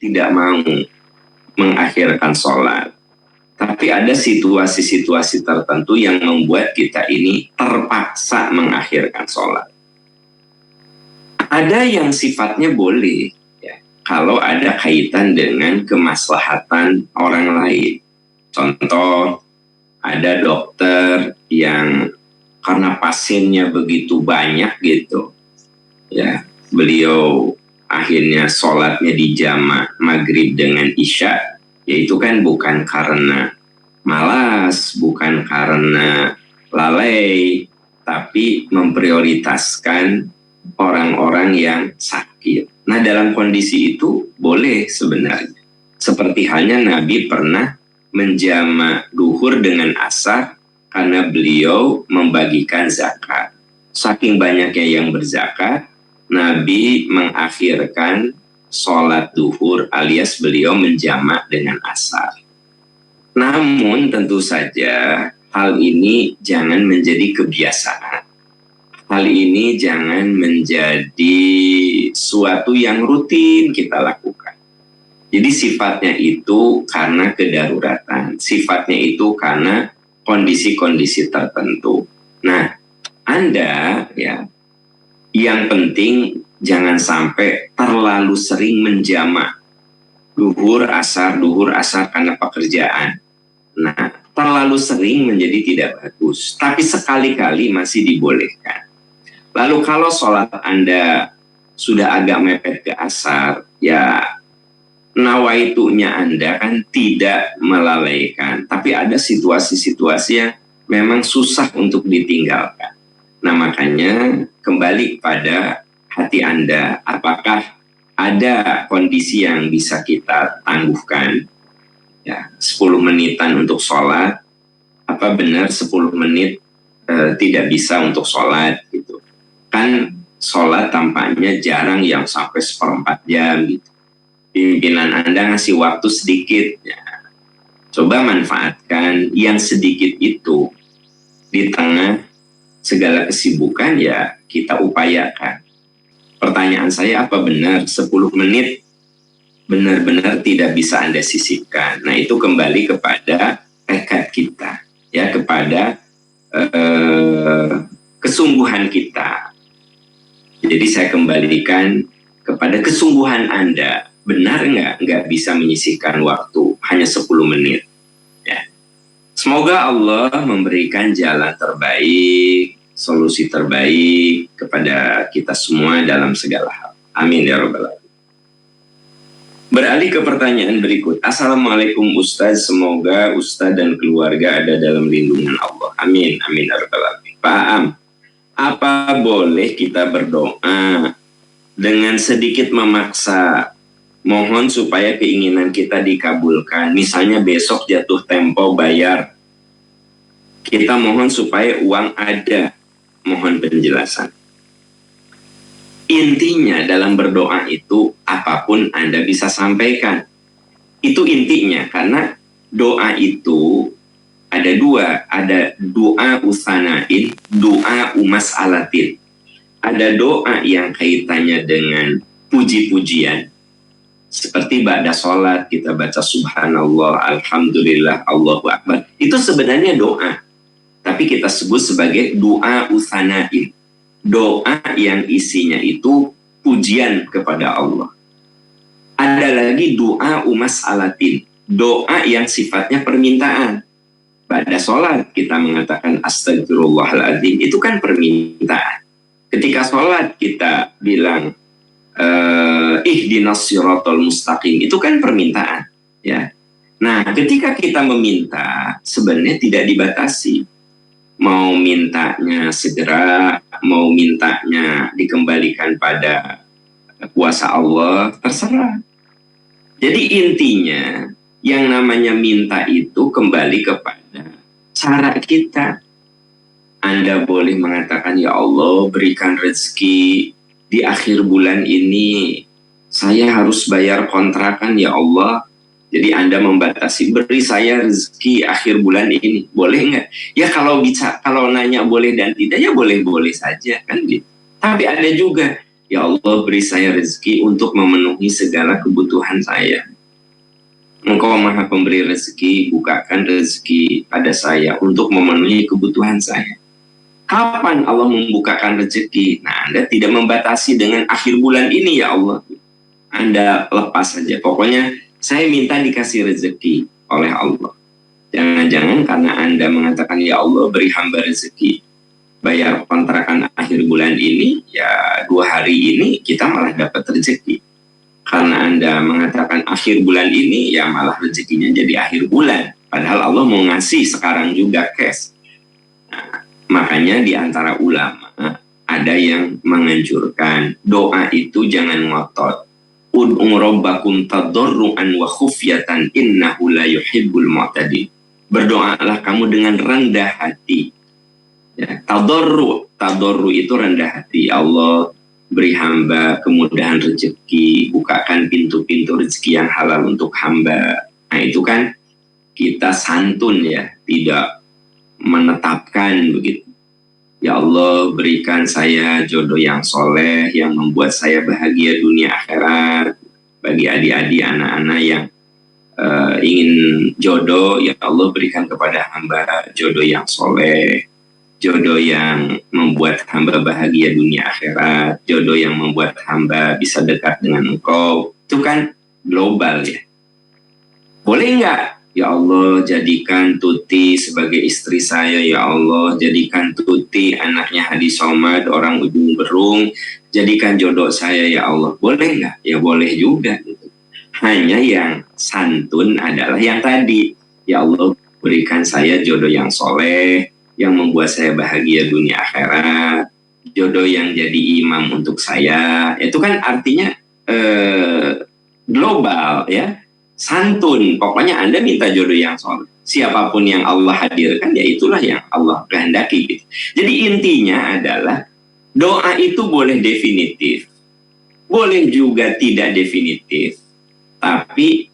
tidak mau mengakhirkan sholat. Tapi ada situasi-situasi tertentu yang membuat kita ini terpaksa mengakhirkan sholat. Ada yang sifatnya boleh, ya, kalau ada kaitan dengan kemaslahatan orang lain. Contoh, ada dokter yang karena pasiennya begitu banyak gitu, ya, beliau akhirnya sholatnya di jama' maghrib dengan isya. Yaitu kan bukan karena malas, bukan karena lalai, tapi memprioritaskan orang-orang yang sakit. Nah, dalam kondisi itu boleh sebenarnya. Seperti halnya Nabi pernah menjama' duhur dengan asar karena beliau membagikan zakat. Saking banyaknya yang berzakat, Nabi mengakhirkan sholat duhur alias beliau menjamak dengan asar. Namun tentu saja hal ini jangan menjadi kebiasaan. Hal ini jangan menjadi suatu yang rutin kita lakukan. Jadi sifatnya itu karena kedaruratan, sifatnya itu karena kondisi-kondisi tertentu. Nah, Anda ya, yang penting jangan sampai terlalu sering menjamak duhur asar karena pekerjaan. Nah, terlalu sering menjadi tidak bagus. Tapi sekali-kali masih dibolehkan. Lalu kalau sholat Anda sudah agak mepet ke asar, ya nawaitunya Anda kan tidak melalaikan. Tapi ada situasi-situasi yang memang susah untuk ditinggalkan. Nah, makanya kembali pada hati Anda, apakah ada kondisi yang bisa kita tangguhkan, ya, 10 menitan untuk sholat, apa benar 10 menit tidak bisa untuk sholat gitu. Kan sholat tampaknya jarang yang sampai 1/4 jam gitu. Pimpinan Anda ngasih waktu sedikit, ya. Coba manfaatkan yang sedikit itu di tengah segala kesibukan, ya kita upayakan. Pertanyaan saya, apa benar 10 menit benar-benar tidak bisa Anda sisipkan? Nah, itu kembali kepada tekad kita, ya, kepada kesungguhan kita. Jadi saya kembalikan kepada kesungguhan Anda. Benar nggak bisa menyisihkan waktu hanya 10 menit? Ya. Semoga Allah memberikan jalan terbaik, solusi terbaik kepada kita semua dalam segala hal. Amin ya rabbal alamin. Beralih ke pertanyaan berikut. Assalamualaikum Ustaz, semoga Ustaz dan keluarga ada dalam lindungan Allah. Amin, amin ya rabbal alamin. Pak Am, apa boleh kita berdoa dengan sedikit memaksa, mohon supaya keinginan kita dikabulkan? Misalnya besok jatuh tempo bayar, kita mohon supaya uang ada. Mohon penjelasan. Intinya dalam berdoa itu apapun Anda bisa sampaikan. Itu intinya, karena doa itu ada dua, ada doa usanain, doa umas'alatin. Ada doa yang kaitannya dengan puji-pujian. Seperti ba'da sholat kita baca subhanallah, alhamdulillah, Allahu akbar. Itu sebenarnya doa. Tapi kita sebut sebagai doa usanain. Doa yang isinya itu pujian kepada Allah. Ada lagi doa umas'alatin. Doa yang sifatnya permintaan. Pada sholat kita mengatakan astagfirullahaladzim. Itu kan permintaan. Ketika sholat kita bilang ihdinas siratal mustaqim. Itu kan permintaan. Ya. Nah, ketika kita meminta sebenarnya tidak dibatasi. Mau mintanya segera, mau mintanya dikembalikan pada kuasa Allah, terserah. Jadi intinya yang namanya minta itu kembali kepada cara kita. Anda boleh mengatakan, ya Allah berikan rezeki di akhir bulan ini, saya harus bayar kontrakan ya Allah. Jadi Anda membatasi, beri saya rezeki akhir bulan ini, boleh nggak? Ya kalau nanya boleh dan tidak, ya boleh-boleh saja kan gitu. Tapi ada juga ya Allah beri saya rezeki untuk memenuhi segala kebutuhan saya. Engkau maha pemberi rezeki, bukakan rezeki pada saya untuk memenuhi kebutuhan saya. Kapan Allah membukakan rezeki? Nah, Anda tidak membatasi dengan akhir bulan ini ya Allah. Anda lepas saja. Pokoknya saya minta dikasih rezeki oleh Allah. Jangan-jangan karena Anda mengatakan, ya Allah beri hamba rezeki, bayar kontrakan akhir bulan ini, ya 2 hari ini kita malah dapat rezeki. Karena Anda mengatakan akhir bulan ini, ya malah rezekinya jadi akhir bulan. Padahal Allah mau ngasih sekarang juga cash. Nah, makanya di antara ulama ada yang menganjurkan doa itu jangan ngotot. Ud'u rabbakum tadarruan wa khufyatan innahu la yuhibbul mu'tadin. Berdoalah kamu dengan rendah hati. Ya, tadarru itu rendah hati. Allah beri hamba kemudahan rezeki, bukakan pintu-pintu rezeki yang halal untuk hamba. Nah, itu kan kita santun ya, tidak menetapkan begitu. Ya Allah berikan saya jodoh yang soleh, yang membuat saya bahagia dunia akhirat. Bagi adik-adik anak-anak yang ingin jodoh, ya Allah berikan kepada hamba jodoh yang soleh, jodoh yang membuat hamba bahagia dunia akhirat, jodoh yang membuat hamba bisa dekat dengan Engkau. Itu kan global ya. Boleh nggak? Ya Allah jadikan Tuti sebagai istri saya, ya Allah jadikan Tuti anaknya Hadi Somad orang Ujung Berung, jadikan jodoh saya ya Allah. Boleh nggak? Ya boleh juga gitu. Hanya yang santun adalah yang tadi, ya Allah berikan saya jodoh yang soleh, yang membuat saya bahagia dunia akhirat, jodoh yang jadi imam untuk saya. Itu kan artinya global ya, santun. Pokoknya Anda minta jodoh yang soleh, siapapun yang Allah hadirkan, ya itulah yang Allah kehendaki gitu. Jadi intinya adalah doa itu boleh definitif, boleh juga tidak definitif. Tapi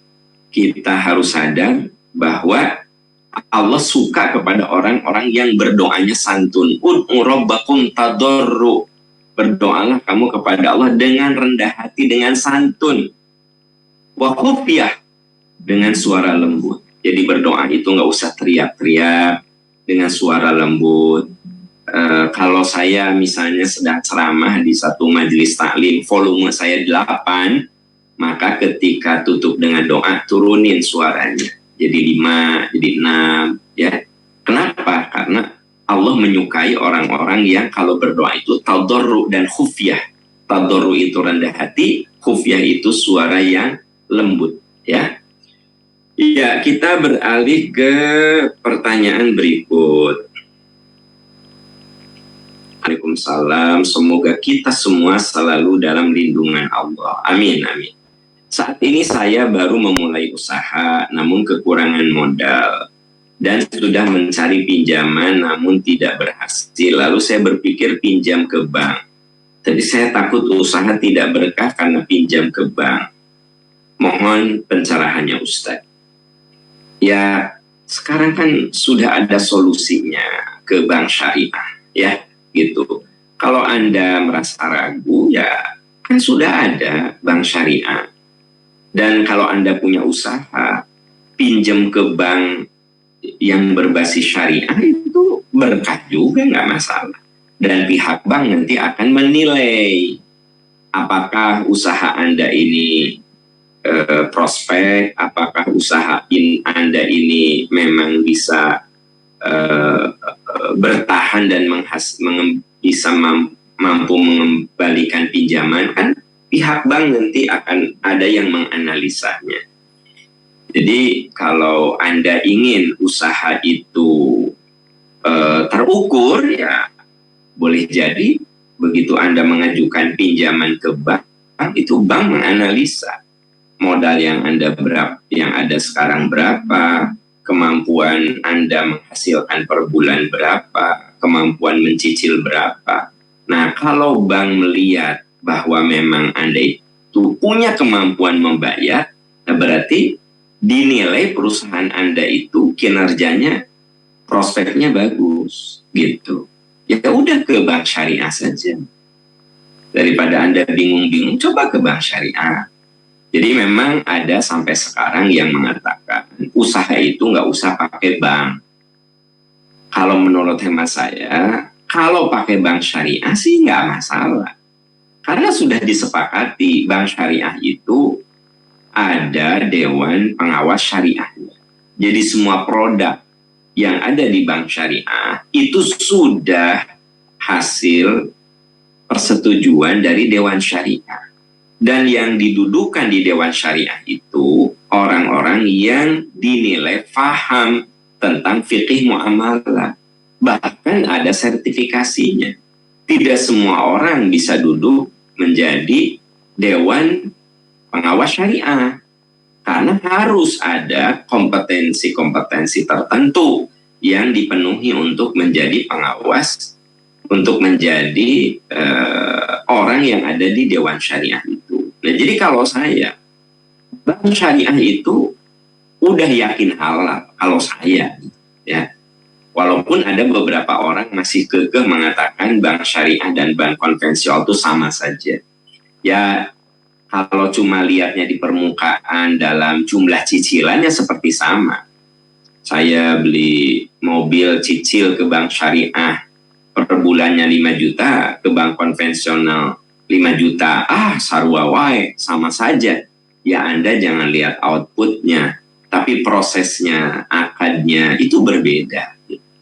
kita harus sadar bahwa Allah suka kepada orang-orang yang berdoanya santun. Ud'u rabbakum tadarru. Berdoalah kamu kepada Allah dengan rendah hati, dengan santun. Wa khufyah, dengan suara lembut. Jadi berdoa itu nggak usah teriak-teriak, dengan suara lembut. Kalau saya misalnya sedang ceramah di satu majelis taklim, volume saya 8, maka ketika tutup dengan doa turunin suaranya jadi 5, jadi 6 ya. Kenapa? Karena Allah menyukai orang-orang yang kalau berdoa itu tadarru dan khufyah. Tadarru itu rendah hati, khufyah itu suara yang lembut ya. Iya, kita beralih ke pertanyaan berikut. Waalaikumsalam, semoga kita semua selalu dalam lindungan Allah. Amin, amin. Saat ini saya baru memulai usaha, namun kekurangan modal. Dan sudah mencari pinjaman, namun tidak berhasil. Lalu saya berpikir pinjam ke bank. Jadi saya takut usaha tidak berkah karena pinjam ke bank. Mohon pencerahannya Ustadz. Ya, sekarang kan sudah ada solusinya ke bank syariah, ya, gitu. Kalau Anda merasa ragu, ya kan sudah ada bank syariah. Dan kalau Anda punya usaha, pinjam ke bank yang berbasis syariah itu berkah juga, nggak masalah. Dan pihak bank nanti akan menilai apakah usaha Anda ini prospek, apakah usaha Anda ini memang bisa bertahan dan bisa mampu mengembalikan pinjaman, kan pihak bank nanti akan ada yang menganalisanya. Jadi kalau Anda ingin usaha itu terukur, ya boleh jadi begitu Anda mengajukan pinjaman ke bank, itu bank menganalisa modal yang Anda yang ada sekarang berapa, kemampuan Anda menghasilkan per bulan berapa, kemampuan mencicil berapa. Nah, kalau bank melihat bahwa memang Anda itu punya kemampuan membayar, nah berarti dinilai perusahaan Anda itu kinerjanya, prospeknya bagus, gitu. Ya udah ke bank syariah saja. Daripada Anda bingung-bingung, coba ke bank syariah. Jadi memang ada sampai sekarang yang mengatakan usaha itu nggak usah pakai bank. Kalau menurut hemat saya, kalau pakai bank syariah sih nggak masalah. Karena sudah disepakati bank syariah itu ada dewan pengawas syariahnya. Jadi semua produk yang ada di bank syariah itu sudah hasil persetujuan dari dewan syariah. Dan yang didudukan di dewan syariah itu orang-orang yang dinilai paham tentang fikih muamalah. Bahkan ada sertifikasinya. Tidak semua orang bisa duduk menjadi dewan pengawas syariah. Karena harus ada kompetensi-kompetensi tertentu yang dipenuhi untuk menjadi pengawas, untuk menjadi orang yang ada di dewan syariah itu. Nah, jadi kalau saya, bank syariah itu udah yakin halal kalau saya, ya. Walaupun ada beberapa orang masih kekeh mengatakan bank syariah dan bank konvensional itu sama saja. Ya, kalau cuma lihatnya di permukaan dalam jumlah cicilannya seperti sama. Saya beli mobil cicil ke bank syariah per bulannya 5 juta, ke bank konvensional 5 juta. Sarua wae, sama saja. Ya Anda jangan lihat outputnya, tapi prosesnya, akadnya itu berbeda.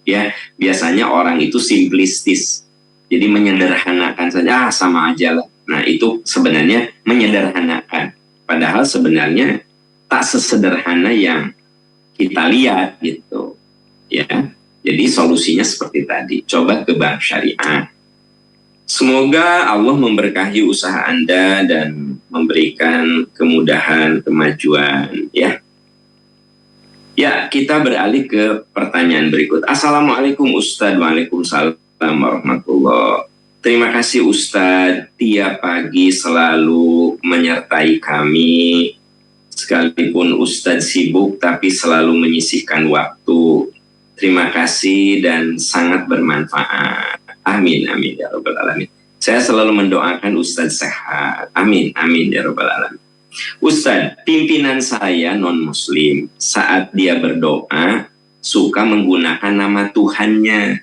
Ya, biasanya orang itu simplistis. Jadi menyederhanakan saja, sama aja lah. Nah, itu sebenarnya menyederhanakan. Padahal sebenarnya tak sesederhana yang kita lihat gitu. Ya. Jadi solusinya seperti tadi, coba ke bank syariah. Semoga Allah memberkahi usaha Anda dan memberikan kemudahan, kemajuan, ya. Ya, kita beralih ke pertanyaan berikut. Assalamualaikum Ustadz. Waalaikumsalam warahmatullahi. Terima kasih Ustadz, tiap pagi selalu menyertai kami. Sekalipun Ustadz sibuk, tapi selalu menyisihkan waktu. Terima kasih dan sangat bermanfaat. Amin, amin ya rabbal alamin. Saya selalu mendoakan Ustadz sehat. Amin, amin ya rabbal alamin. Ustadz, pimpinan saya non-muslim, saat dia berdoa, suka menggunakan nama Tuhannya.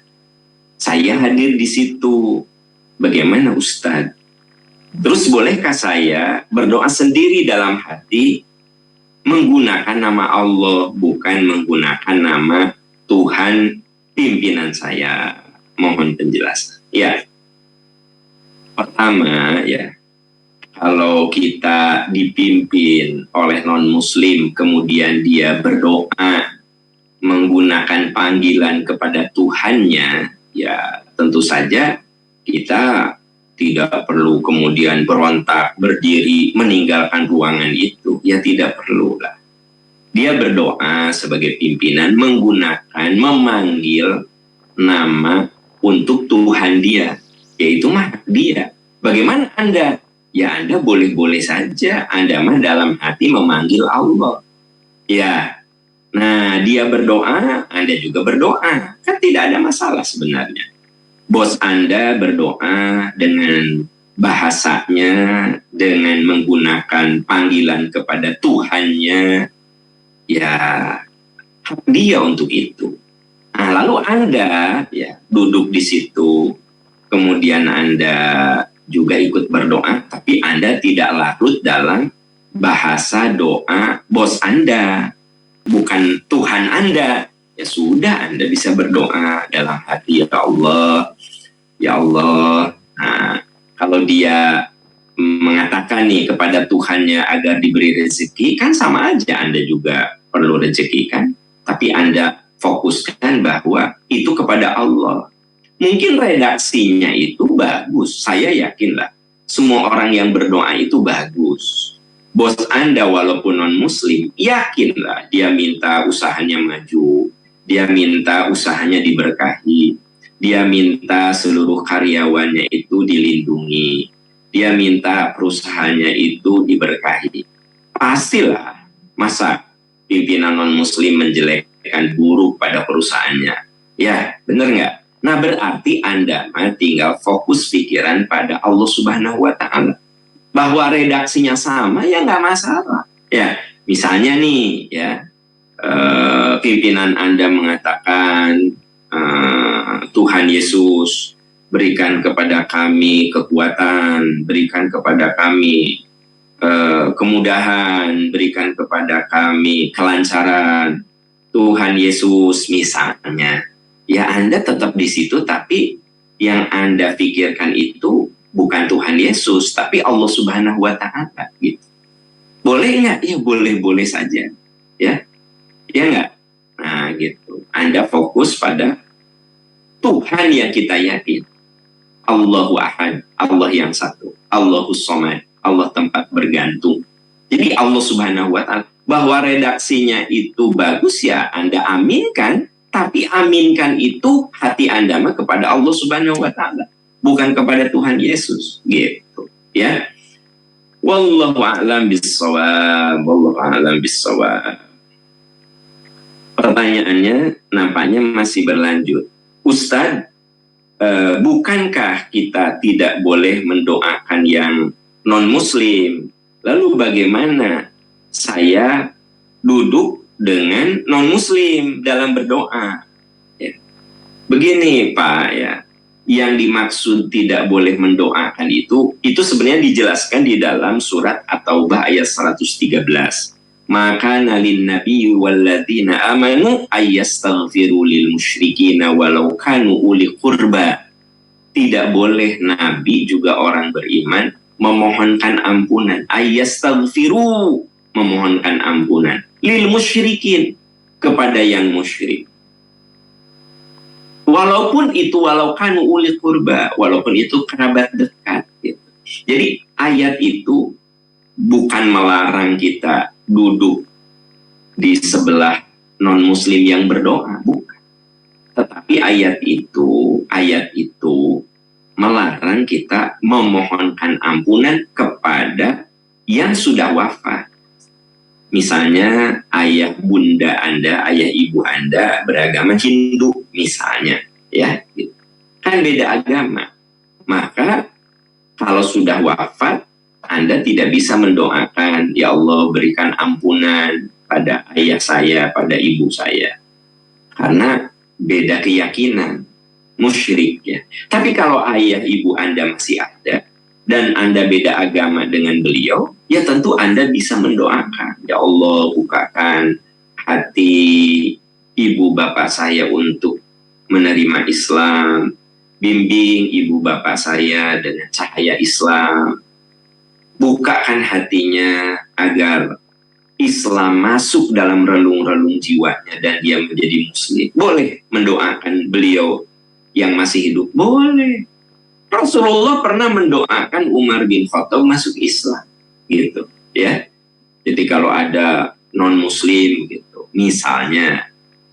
Saya hadir di situ. Bagaimana Ustadz? Terus bolehkah saya berdoa sendiri dalam hati, menggunakan nama Allah, bukan menggunakan nama Tuhan pimpinan saya? Mohon penjelasan. Ya, pertama ya, kalau kita dipimpin oleh non-muslim, kemudian dia berdoa menggunakan panggilan kepada Tuhannya, ya tentu saja kita tidak perlu kemudian berontak, berdiri, meninggalkan ruangan itu. Ya tidak perlu lah. Dia berdoa sebagai pimpinan menggunakan, memanggil nama untuk Tuhan dia, yaitu dia. Bagaimana Anda? Ya Anda boleh-boleh saja, Anda mah dalam hati memanggil Allah. Ya, nah dia berdoa, Anda juga berdoa. Kan tidak ada masalah sebenarnya. Bos Anda berdoa dengan bahasanya, dengan menggunakan panggilan kepada Tuhannya, ya hak dia untuk itu. Nah, lalu Anda ya duduk di situ, kemudian Anda juga ikut berdoa, tapi Anda tidak larut dalam bahasa doa bos Anda, bukan Tuhan Anda. Ya sudah, Anda bisa berdoa dalam hati, ya Allah, ya Allah. Nah, kalau dia mengatakan nih kepada Tuhannya agar diberi rezeki, kan sama aja Anda juga perlu rezeki kan, tapi Anda fokuskan bahwa itu kepada Allah. Mungkin redaksinya itu bagus, saya yakinlah semua orang yang berdoa itu bagus. Bos Anda walaupun non-muslim, yakinlah dia minta usahanya maju, dia minta usahanya diberkahi, dia minta seluruh karyawannya itu dilindungi, dia minta perusahaannya itu diberkahi. Pastilah, masa pimpinan non-muslim menjelekkan buruk pada perusahaannya? Ya, benar nggak? Nah berarti Anda tinggal fokus pikiran pada Allah Subhanahu wa Ta'ala. Bahwa redaksinya sama ya nggak masalah. Ya, misalnya nih ya, pimpinan Anda mengatakan, Tuhan Yesus berikan kepada kami kekuatan, berikan kepada kami kemudahan, berikan kepada kami kelancaran. Tuhan Yesus misalnya, ya Anda tetap di situ, tapi yang Anda pikirkan itu bukan Tuhan Yesus, tapi Allah Subhanahu wa Ta'ala gitu. Boleh nggak? Ya boleh-boleh saja. Ya nggak? Nah gitu. Anda fokus pada Tuhan yang kita yakin. Allahu Ahad, Allah yang satu. Allahus Somad, Allah tempat bergantung. Jadi Allah Subhanahu wa Ta'ala, bahwa redaksinya itu bagus ya Anda aminkan, tapi aminkan itu hati Anda mah kepada Allah Subhanahu wa Ta'ala, bukan kepada Tuhan Yesus gitu ya. Wallahu a'lam bissawab. Wallahu a'lam bissawab. Pertanyaannya nampaknya masih berlanjut. Ustadz, bukankah kita tidak boleh mendoakan yang non-muslim? Lalu bagaimana saya duduk dengan non-muslim dalam berdoa? Ya. Begini Pak ya, yang dimaksud tidak boleh mendoakan itu sebenarnya dijelaskan di dalam surat At-Taubah ayat 113. Maka nalin nabiyyu walladzina amanu ayyastaghfiru lil musyrikina walau kanu uli qurba. Tidak boleh nabi juga orang beriman memohonkan ampunan, ayyastaghfiru, memohonkan ampunan lil musyrikin, kepada yang musyrik. Walaupun kanu uli qurba, walaupun itu kerabat dekat gitu. Jadi ayat itu bukan melarang kita duduk di sebelah non-muslim yang berdoa, bukan. Tetapi ayat itu melarang kita memohonkan ampunan kepada yang sudah wafat. Misalnya ayah bunda Anda, ayah ibu Anda beragama Hindu misalnya, ya, gitu. Kan beda agama. Maka kalau sudah wafat, Anda tidak bisa mendoakan, ya Allah berikan ampunan pada ayah saya, pada ibu saya. Karena beda keyakinan, musyrik ya. Tapi kalau ayah ibu Anda masih ada, dan Anda beda agama dengan beliau, ya tentu Anda bisa mendoakan, ya Allah bukakan hati ibu bapak saya untuk menerima Islam, bimbing ibu bapak saya dengan cahaya Islam, bukakan hatinya agar Islam masuk dalam relung-relung jiwanya dan dia menjadi muslim. Boleh mendoakan beliau yang masih hidup, boleh. Rasulullah pernah mendoakan Umar bin Khattab masuk Islam gitu ya. Jadi kalau ada non muslim gitu, misalnya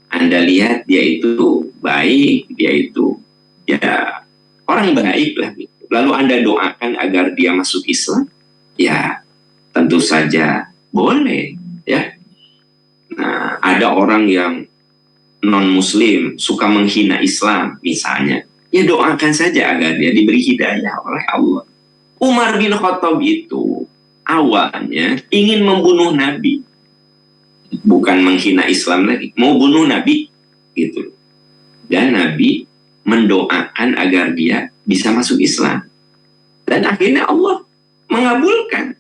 Anda lihat dia itu baik, dia itu ya orang baik lah gitu, lalu Anda doakan agar dia masuk Islam, ya tentu saja boleh ya. Nah, ada orang yang non muslim suka menghina Islam misalnya, ya doakan saja agar dia diberi hidayah oleh Allah. Umar bin Khattab itu awalnya ingin membunuh Nabi, bukan menghina Islam lagi, mau bunuh Nabi gitu. Dan Nabi mendoakan agar dia bisa masuk Islam, dan akhirnya Allah mengabulkan.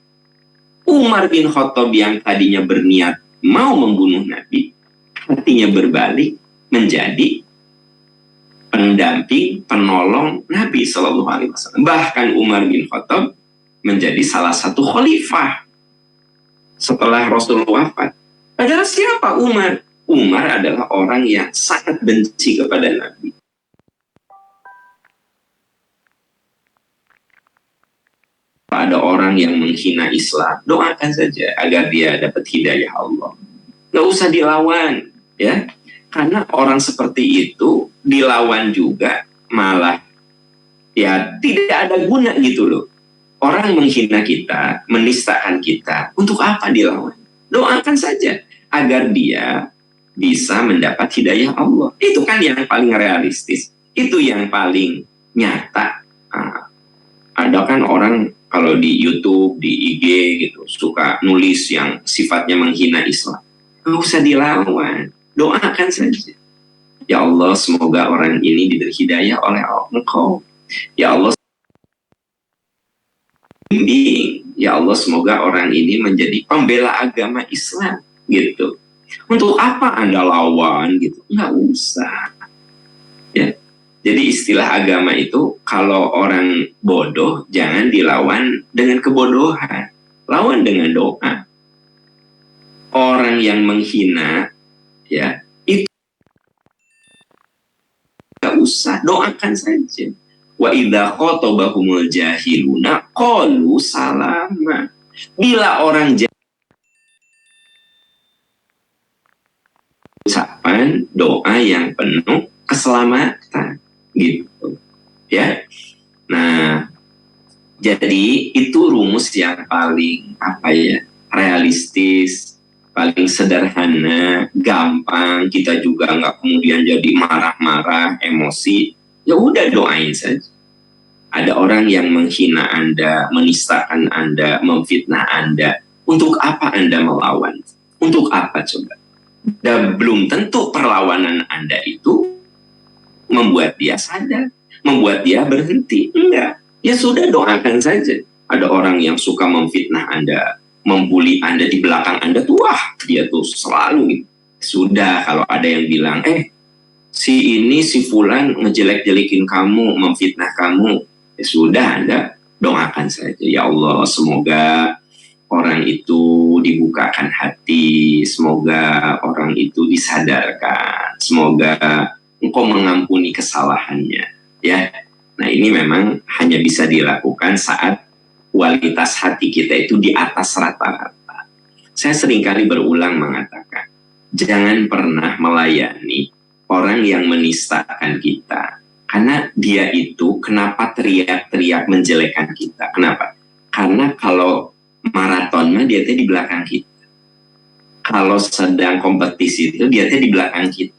Umar bin Khattab yang tadinya berniat mau membunuh Nabi, hatinya berbalik menjadi pendamping, penolong Nabi SAW. Bahkan Umar bin Khattab menjadi salah satu khalifah setelah Rasul wafat. Adalah siapa Umar? Umar adalah orang yang sangat benci kepada Nabi. Ada orang yang menghina Islam, doakan saja agar dia dapat hidayah Allah. Nggak usah dilawan, ya. Karena orang seperti itu dilawan juga malah ya tidak ada guna gitu loh. Orang menghina kita, menistakan kita, untuk apa dilawan? Doakan saja agar dia bisa mendapat hidayah Allah. Itu kan yang paling realistis. Itu yang paling nyata. Ada kan orang kalau di YouTube, di IG gitu, suka nulis yang sifatnya menghina Islam. Nggak usah dilawan, doakan saja. Ya Allah, semoga orang ini diberi hidayah oleh Engkau. Ya Allah, bimbing. Ya Allah, semoga orang ini menjadi pembela agama Islam gitu. Untuk apa Anda lawan gitu? Nggak usah. Ya. Jadi istilah agama itu kalau orang bodoh jangan dilawan dengan kebodohan. Lawan dengan doa. Orang yang menghina ya itu nggak usah, doakan saja. Wa idza khatabahumul jahiluna qalu salama. Bila orang ucapan doa yang penuh keselamatan gitu ya. Nah, jadi itu rumus yang paling realistis, paling sederhana, gampang. Kita juga nggak kemudian jadi marah-marah, emosi. Ya udah, doain saja. Ada orang yang menghina Anda, menistakan Anda, memfitnah Anda. Untuk apa Anda melawan? Untuk apa coba? Dan belum tentu perlawanan Anda itu membuat dia sadar, membuat dia berhenti. Enggak. Ya sudah, doakan saja. Ada orang yang suka memfitnah Anda, membuli Anda di belakang Anda tuh, wah, dia tuh selalu. Sudah, kalau ada yang bilang, si fulan ngejelek-jelekin kamu, memfitnah kamu, ya sudah, Anda doakan saja. Ya Allah, semoga orang itu dibukakan hati, semoga orang itu disadarkan, semoga Engkau mengampuni kesalahannya, ya. Nah, ini memang hanya bisa dilakukan saat kualitas hati kita itu di atas rata-rata. Saya seringkali berulang mengatakan, jangan pernah melayani orang yang menistakan kita. Karena dia itu kenapa teriak-teriak menjelekan kita? Kenapa? Karena kalau maraton mah dia di belakang kita. Kalau sedang kompetisi itu dia di belakang kita.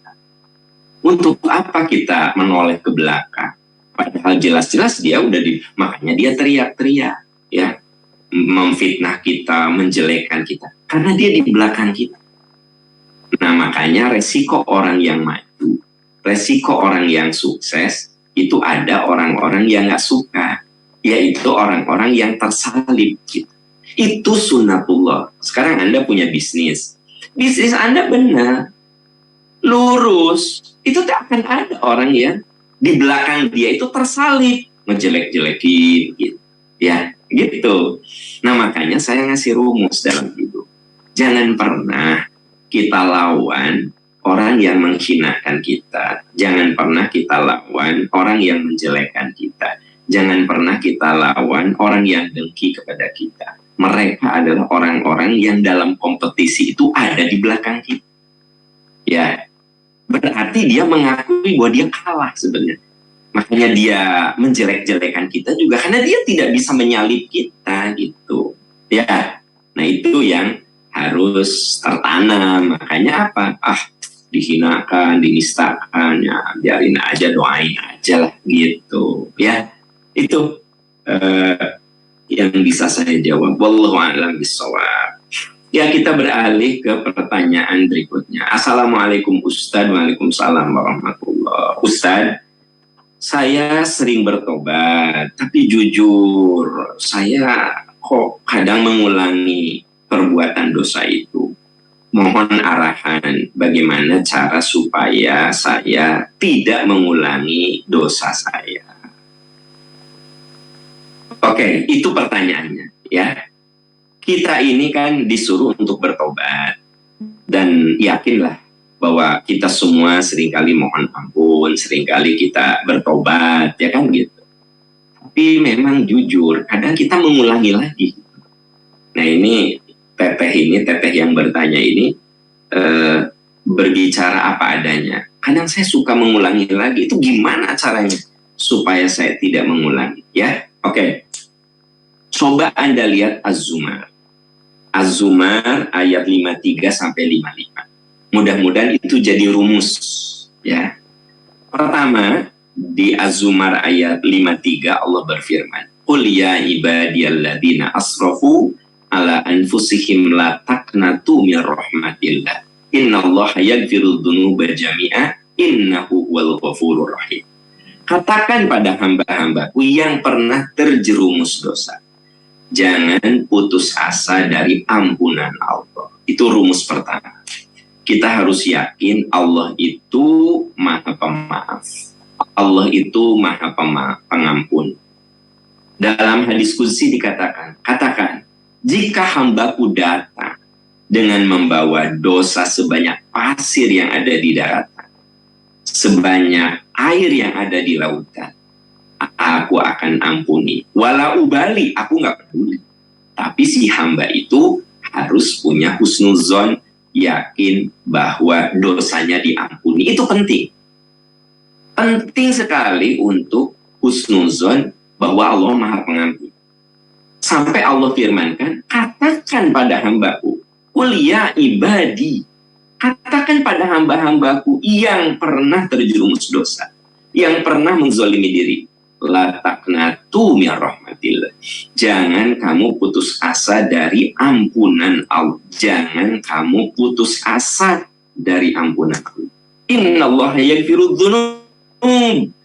Untuk apa kita menoleh ke belakang? Padahal jelas-jelas dia udah makanya dia teriak-teriak, ya, memfitnah kita, menjelekkan kita, karena dia di belakang kita. Nah, makanya resiko orang yang maju, resiko orang yang sukses, itu ada orang-orang yang nggak suka, yaitu orang-orang yang tersalib gitu. Itu sunnatullah. Sekarang Anda punya bisnis Anda benar, lurus, itu tak akan ada orang yang di belakang dia itu tersalib, ngejelek-jelekin gitu. Ya, gitu. Nah, makanya saya ngasih rumus dalam hidup. Jangan pernah kita lawan orang yang menghinakan kita. Jangan pernah kita lawan orang yang menjelekkan kita. Jangan pernah kita lawan orang yang dengki kepada kita. Mereka adalah orang-orang yang dalam kompetisi itu ada di belakang kita. Ya, berarti dia mengakui bahwa dia kalah sebenarnya. Makanya dia menjelek-jelekan kita juga karena dia tidak bisa menyalip kita gitu. Ya, nah itu yang harus tertanam. Makanya apa? Dihinakan, dinistakan, ya biarin aja, doain aja lah gitu. Ya, itu yang bisa saya jawab. Wallahu a'lam bishawab. Ya, kita beralih ke pertanyaan berikutnya. Assalamualaikum Ustadz. Waalaikumsalam warahmatullahi. Ustadz, saya sering bertobat, tapi jujur saya kok kadang mengulangi perbuatan dosa itu. Mohon arahan bagaimana cara supaya saya tidak mengulangi dosa saya. Oke, itu pertanyaannya, ya. Kita ini kan disuruh untuk bertobat, dan yakinlah bahwa kita semua seringkali mohon ampun, seringkali kita bertobat, ya kan gitu. Tapi memang jujur, kadang kita mengulangi lagi. Nah, ini teteh yang bertanya ini berbicara apa adanya. Kadang saya suka mengulangi lagi. Itu gimana caranya supaya saya tidak mengulangi? Ya, oke. Coba Anda lihat Az-Zumar. Az-Zumar ayat 53 sampai 55. Mudah-mudahan itu jadi rumus, ya. Pertama, Di Az-Zumar ayat 53 Allah berfirman, "Qul ya ibadiyalladzina asrafu ala anfusihim la taqnatu min rahmatillah. Innallaha yaghfiru dzunuba jami'a innahu huwal ghafurur rahim." Katakan pada hamba-hambaku yang pernah terjerumus dosa, jangan putus asa dari ampunan Allah. Itu rumus pertama. Kita harus yakin Allah itu Maha Pemaaf. Allah itu Maha Pengampun. Dalam hadis qudsi dikatakan, katakan, jika hambaku datang dengan membawa dosa sebanyak pasir yang ada di daratan, sebanyak air yang ada di lautan, aku akan ampuni. Wala ubali, aku nggak peduli. Tapi si hamba itu harus punya husnuzon, yakin bahwa dosanya diampuni. Itu penting. Penting sekali untuk husnuzon bahwa Allah Maha Pengampun. Sampai Allah firmankan, katakan pada hambaku, qul ya ibadi, katakan pada hamba-hambaku yang pernah terjerumus dosa, yang pernah menzolimi diri, la taqnatu min rahmatillah. Jangan kamu putus asa dari ampunan Allah. Jangan kamu putus asa dari ampunan Allah. Innallaha yaghfiru dzunub.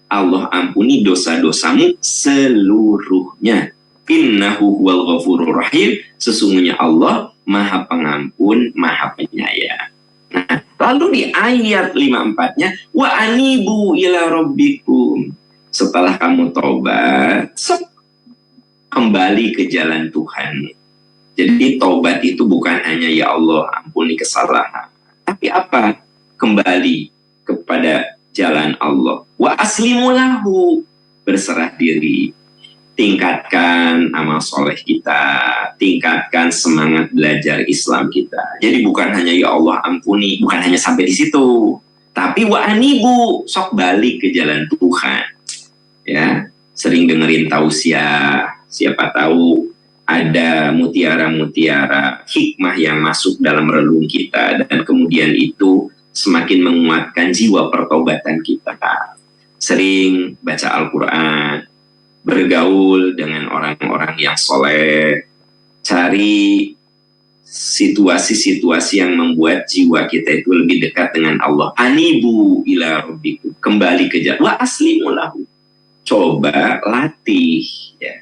Allah ampuni dosa-dosamu seluruhnya. Innahu huwal ghafurur rahim. Sesungguhnya Allah Maha Pengampun, Maha Penyayang. Nah, lalu di ayat 54-nya, wa anibu ila rabbikum. Setelah kamu tobat, kembali ke jalan Tuhan. Jadi tobat itu bukan hanya ya Allah ampuni kesalahan, tapi apa? Kembali kepada jalan Allah. Wa aslimu lahu, berserah diri. Tingkatkan amal soleh kita, tingkatkan semangat belajar Islam kita. Jadi bukan hanya ya Allah ampuni, bukan hanya sampai di situ, tapi wa anibu, sok balik ke jalan Tuhan. Ya, sering dengerin tausiah, siapa tahu ada mutiara-mutiara hikmah yang masuk dalam relung kita, dan kemudian itu semakin menguatkan jiwa pertobatan kita. Sering baca Al-Quran, bergaul dengan orang-orang yang soleh, cari situasi-situasi yang membuat jiwa kita itu lebih dekat dengan Allah. Anibu ila rabbikum, kembali ke jalan. Wa aslimu lahu, coba latih. Ya.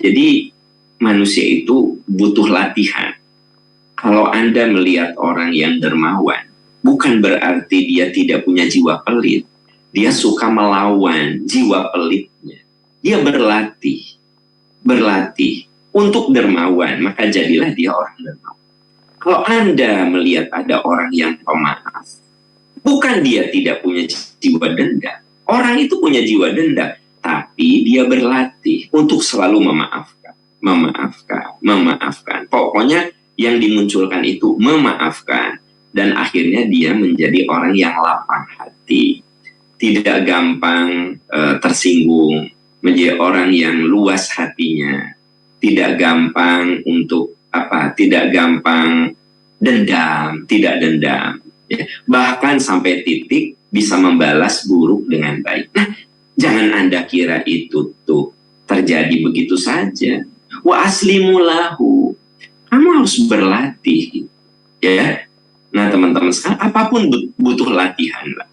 Jadi manusia itu butuh latihan. Kalau Anda melihat orang yang dermawan, bukan berarti dia tidak punya jiwa pelit. Dia suka melawan jiwa pelitnya. Dia berlatih untuk dermawan, maka jadilah dia orang dermawan. Kalau Anda melihat ada orang yang pemaaf, bukan dia tidak punya jiwa dendam. Orang itu punya jiwa dendam, tapi dia berlatih untuk selalu memaafkan. Pokoknya yang dimunculkan itu memaafkan, dan akhirnya dia menjadi orang yang lapang hati, tidak gampang tersinggung, menjadi orang yang luas hatinya, tidak gampang tidak gampang tidak dendam, ya. Bahkan sampai titik bisa membalas buruk dengan baik. Nah, jangan Anda kira itu tuh terjadi begitu saja. Wa aslimu lahu, kamu harus berlatih, ya. Nah, teman-teman sekarang apapun butuh latihan lah.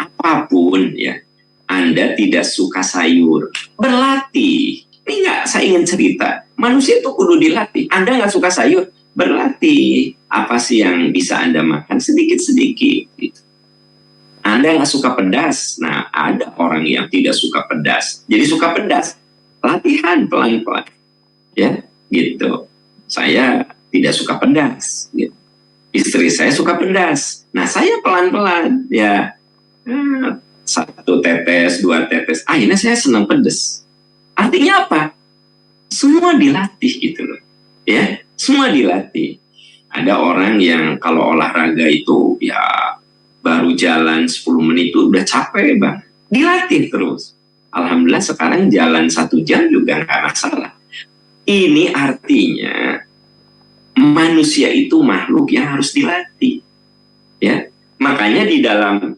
Apapun, ya. Anda tidak suka sayur, berlatih. Ini enggak, saya ingin cerita. Manusia itu kudu dilatih. Anda nggak suka sayur, berlatih. Apa sih yang bisa Anda makan sedikit-sedikit. Gitu. Anda nggak suka pedas. Nah, ada orang yang tidak suka pedas. Jadi suka pedas. Latihan pelan-pelan. Ya, gitu. Saya tidak suka pedas. Gitu. Istri saya suka pedas. Nah, saya pelan-pelan. Ya, 1 tetes, 2 tetes. Akhirnya saya senang pedas. Artinya apa? Semua dilatih gitu loh. Ya, semua dilatih. Ada orang yang kalau olahraga itu ya baru jalan 10 menit itu udah capek bang. Dilatih terus. Alhamdulillah sekarang jalan 1 jam juga nggak masalah. Ini artinya manusia itu makhluk yang harus dilatih. Ya, makanya di dalam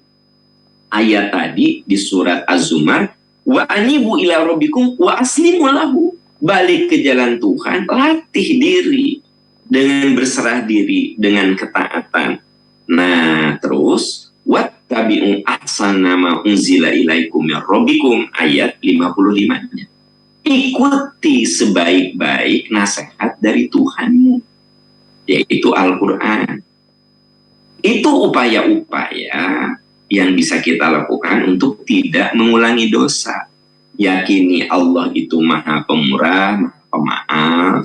ayat tadi di surat Az-Zumar, wa anibu ila rabbikum wa aslimu lahu. Balik ke jalan Tuhan, latih diri dengan berserah diri, dengan ketaatan. Nah, terus wattabi'u ahsana ma unzila ilaikum min rabbikum ayat 55-nya. Ikuti sebaik-baik nasihat dari Tuhanmu, yaitu Al-Quran. Itu upaya-upaya yang bisa kita lakukan untuk tidak mengulangi dosa. Yakini Allah itu Maha Pemurah, Maha Pemaaf,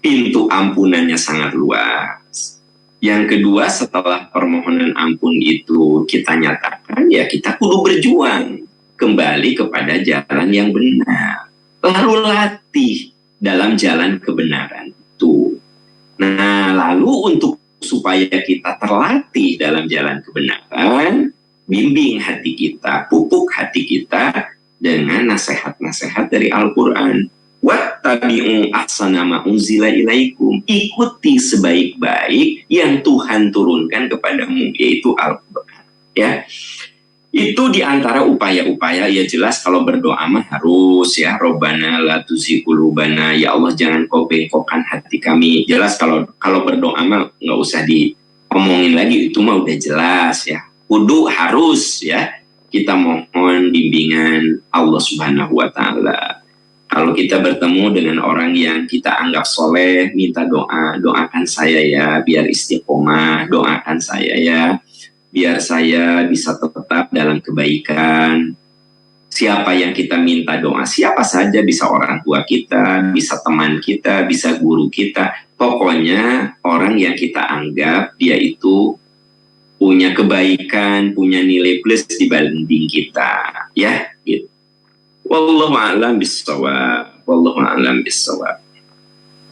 pintu ampunannya sangat luas. Yang kedua, setelah permohonan ampun itu kita nyatakan, ya kita kudu berjuang kembali kepada jalan yang benar. Lalu latih dalam jalan kebenaran itu. Nah, lalu untuk supaya kita terlatih dalam jalan kebenaran, bimbing hati kita, pupuk hati kita dengan nasihat-nasihat dari Al-Quran. Wattabi'u ahsana ma unzila ilaikum. Ikuti sebaik-baik yang Tuhan turunkan kepadamu, yaitu Al-Quran. Ya, itu diantara upaya-upaya. Ya jelas kalau berdoa mah harus ya, Robbana la tuzigh qulubana, ya Allah jangan kau bengkokkan hati kami. Jelas kalau berdoa mah nggak usah diomongin lagi, itu mah udah jelas ya. Kudu harus ya kita mohon bimbingan Allah Subhanahu wa Ta'ala. Kalau kita bertemu dengan orang yang kita anggap soleh, minta doa, doakan saya ya biar istiqomah, doakan saya ya biar saya bisa tetap dalam kebaikan. Siapa yang kita minta doa? Siapa saja, bisa orang tua kita, bisa teman kita, bisa guru kita. Pokoknya orang yang kita anggap dia itu punya kebaikan, punya nilai plus dibanding kita, ya gitu. Wallahu a'lam bishawab. Wallahu a'lam bishawab.